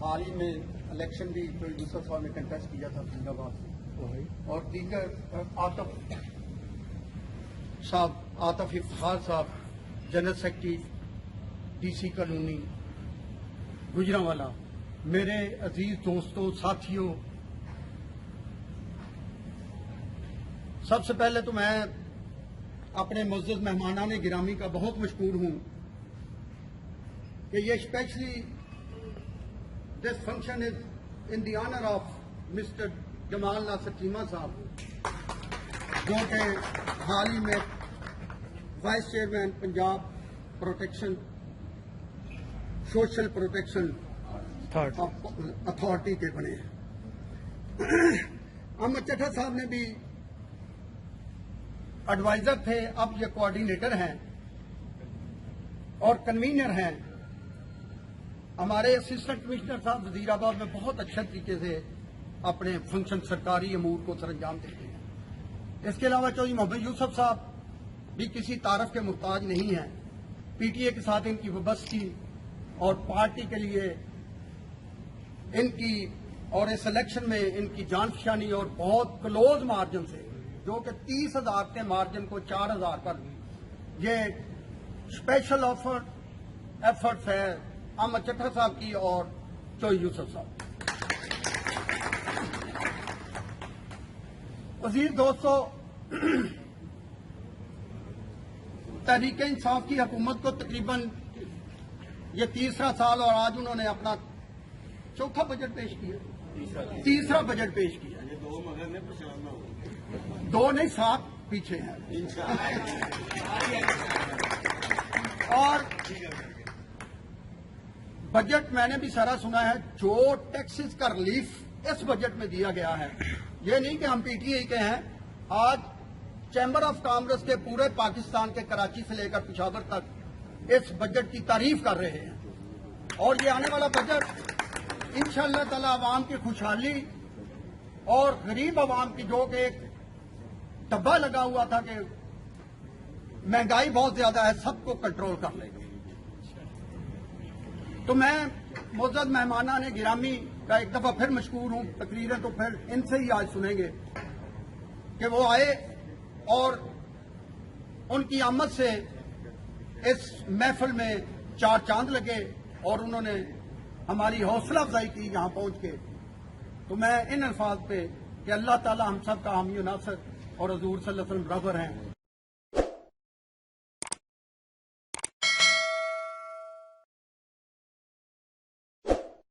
حال ہی میں الیکشن بھی جو یوسف صاحب نے کنٹیسٹ کیا تھا فرید آباد سے، اور دیگر Atif Iftikhar Sahib general secretary D C colony Gujranwala, میرے عزیز دوستوں ساتھیوں، سب سے پہلے تو میں اپنے معزز مہمانان گرامی کا بہت مشکور ہوں کہ یہ especially this function is in the honour of Mister Jamal Nasir Cheema sahib, جو کہ حال ہی میں vice chairman Punjab protection social protection authority کے بنے ہیں۔ احمد چٹھا صاحب نے بھی ایڈوائزر تھے، اب یہ کوآرڈینیٹر ہیں اور کنوینر ہیں۔ ہمارے اسسٹنٹ کمشنر صاحب وزیر آباد میں بہت اچھے طریقے سے اپنے فنکشن سرکاری امور کو سر انجام دیتے ہیں۔ اس کے علاوہ چودھری محمد یوسف صاحب بھی کسی تعارف کے محتاج نہیں ہیں۔ پی ٹی اے کے ساتھ ان کی وابستگی اور پارٹی کے لیے ان کی اور اس الیکشن میں ان کی جان فشانی اور بہت کلوز مارجن سے، جو کہ 30,000 کے مارجن کو 4,000 پر یہ اسپیشل ایفرٹ ہے احمد چٹھا صاحب کی اور چودھری یوسف صاحب۔ وزیر دوستو، تحریک انصاف کی حکومت کو تقریباً یہ تیسرا سال، اور آج انہوں نے اپنا چوتھا بجٹ پیش کیا، تیسرا بجٹ پیش کیا، دو نہیں 7 پیچھے ہیں۔ اور بجٹ میں نے بھی سارا سنا ہے، جو ٹیکسز کا ریلیف اس بجٹ میں دیا گیا ہے، یہ نہیں کہ ہم پی ٹی آئی کے ہیں، آج چیمبر آف کامرس کے پورے پاکستان کے کراچی سے لے کر پشاور تک اس بجٹ کی تعریف کر رہے ہیں، اور یہ آنے والا بجٹ انشاءاللہ تعالی عوام کی خوشحالی اور غریب عوام کی، جو کہ ایک ڈبہ لگا ہوا تھا کہ مہنگائی بہت زیادہ ہے، سب کو کنٹرول کر لے گا۔ تو میں معزز مہمانان گرامی کا ایک دفعہ پھر مشکور ہوں۔ تقریریں تو پھر ان سے ہی آج سنیں گے کہ وہ آئے اور ان کی آمد سے اس محفل میں 4 چاند لگے اور انہوں نے ہماری حوصلہ افزائی کی یہاں پہنچ کے۔ تو میں ان الفاظ پہ کہ اللہ تعالی ہم سب کا حامی و ناصر اور حضور صلی اللہ علیہ وسلم برابر ہیں،